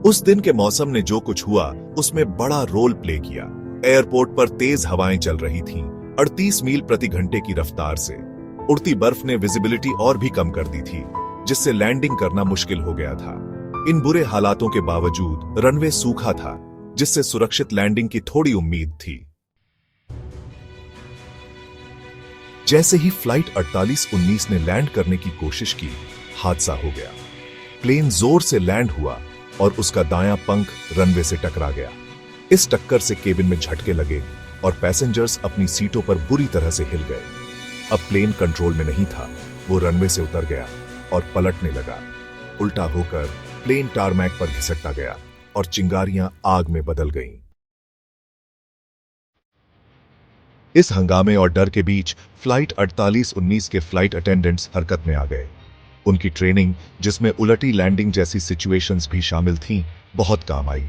उस दिन के मौसम ने जो कुछ हुआ उसमें बड़ा रोल प्ले किया। एयरपोर्ट पर तेज हवाएं चल रही थीं, 38 मील प्रति घंटे की रफ्तार से। उड़ती बर्फ ने विजिबिलिटी और भी कम कर दी थी, जिससे लैंडिंग करना मुश्किल हो गया था। इन बुरे हालातों के बावजूद रनवे सूखा था, जिससे सुरक्षित लैंडिंग की थोड़ी उम्मीद थी। जैसे ही फ्लाइट 4819 ने लैंड करने की कोशिश की, हादसा हो गया। प्लेन जोर से लैंड हुआ और उसका दायां पंख रनवे से टकरा गया। इस टक्कर से केबिन में झटके लगे और पैसेंजर्स अपनी सीटों पर बुरी तरह से हिल गए। अब प्लेन कंट्रोल में नहीं था, वो रनवे से उतर गया और पलटने लगा। उल्टा होकर प्लेन टारमैक पर घिसटता गया और चिंगारियां आग में बदल गईं। इस हंगामे और डर के बीच फ्लाइट 4819 के फ्लाइट अटेंडेंट्स हरकत में आ गए। उनकी ट्रेनिंग, जिसमें उलटी लैंडिंग जैसी सिचुएशंस भी शामिल थीं, बहुत काम आई।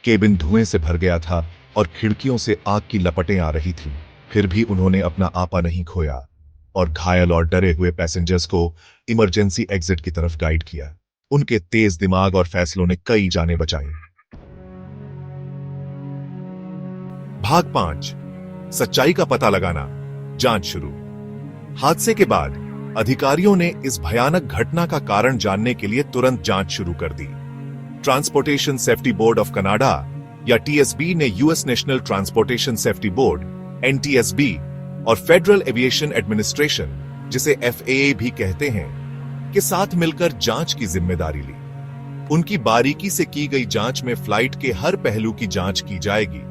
केबिन धुएं से भर गया था और खिड़कियों से आग की लपटें आ रही थीं। फिर भी उन्होंने अपना आपा नहीं खोया और घायल और डरे हुए पैसेंजर्स को इमरजेंसी एग्जिट की तरफ गाइड किया। उनके तेज दिमाग और फैसलों ने कई जानें बचाईं। भाग 5, सच्चाई का पता लगाना, जांच शुरू। हादसे के बाद अधिकारियों ने इस भयानक घटना का कारण जानने के लिए तुरंत जांच शुरू कर दी। Transportation safety board of Canada या टीएसबी ने US national transportation safety board NTSB और फेडरल एविएशन एडमिनिस्ट्रेशन, जिसे एफएए भी कहते हैं, के साथ मिलकर जांच की जिम्मेदारी ली। उनकी बारीकी से की गई जांच में फ्लाइट के हर पहलू की जांच की जाएगी।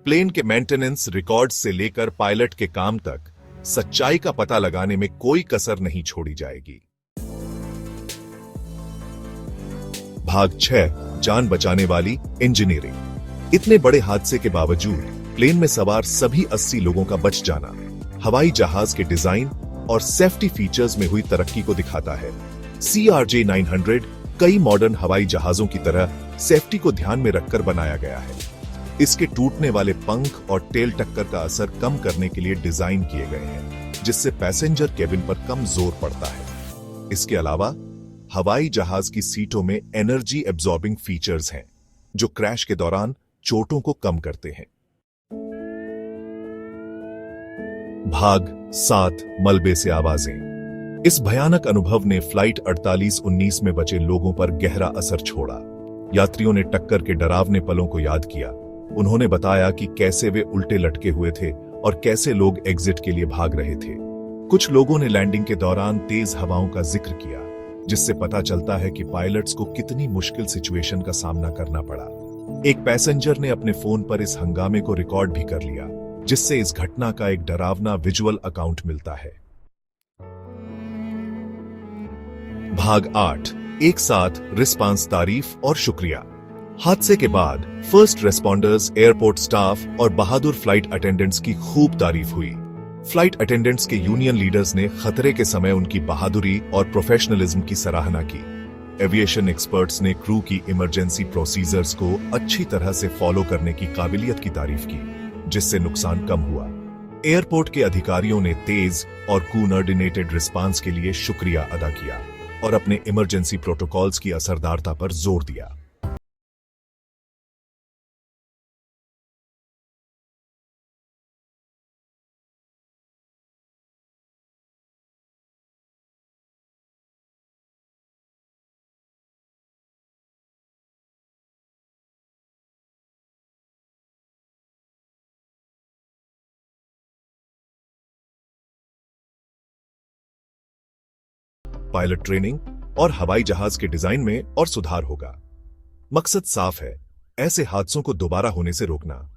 प्लेन के मेंटेनेंस रिकॉर्ड्स से लेकर पायलट के काम तक सच्चाई का पता लगाने में कोई कसर नहीं छोड़ी जाएगी। भाग 6, जान बचाने वाली इंजीनियरिंग। इतने बड़े हादसे के बावजूद प्लेन में सवार सभी 80 लोगों का बच जाना हवाई जहाज के डिजाइन और सेफ्टी फीचर्स में हुई तरक्की को दिखाता है। CRJ-900 कई मॉडर्न हवाई जहाजों की तरह सेफ्टी को ध्यान में रखकर बनाया गया है। इसके टूटने वाले पंख और टेल टक्कर का असर कम करने के लिए डिजाइन किए गए हैं, जिससे पैसेंजर केबिन पर कम जोर पड़ता है। इसके अलावा हवाई जहाज की सीटों में एनर्जी एब्जॉर्बिंग फीचर्स हैं, जो क्रैश के दौरान चोटों को कम करते हैं। भाग 7, मलबे से आवाजें। इस भयानक अनुभव ने फ्लाइट 4819 में बचे लोगों पर गहरा असर छोड़ा। यात्रियों ने टक्कर के डरावने पलों को याद किया। उन्होंने बताया कि कैसे वे उल्टे लटके हुए थे और कैसे लोग एग्जिट के लिए भाग रहे थे। कुछ लोगों ने लैंडिंग के दौरान तेज हवाओं का जिक्र किया, जिससे पता चलता है कि पायलट्स को कितनी मुश्किल सिचुएशन का सामना करना पड़ा। एक पैसेंजर ने अपने फोन पर इस हंगामे को रिकॉर्ड भी कर लिया, जिससे इस घटना का एक डरावना विजुअल अकाउंट मिलता है। भाग 8, एक साथ रिस्पांस, तारीफ और शुक्रिया। हादसे के बाद फर्स्ट रेस्पॉन्डर्स, एयरपोर्ट स्टाफ और बहादुर फ्लाइट अटेंडेंट्स की खूब तारीफ हुई। फ्लाइट अटेंडेंट्स के यूनियन लीडर्स ने खतरे के समय उनकी बहादुरी और प्रोफेशनलिज्म की सराहना की। एविएशन एक्सपर्ट्स ने क्रू की इमरजेंसी प्रोसीजर्स को अच्छी तरह से फॉलो करने की काबिलियत की तारीफ की, जिससे नुकसान कम हुआ। एयरपोर्ट के अधिकारियों ने तेज और कोऑर्डिनेटेड रिस्पांस के लिए शुक्रिया अदा किया और अपने इमरजेंसी प्रोटोकॉल्स की असरदारता पर जोर दिया। पायलट ट्रेनिंग और हवाई जहाज के डिजाइन में और सुधार होगा। मकसद साफ है, ऐसे हादसों को दोबारा होने से रोकना।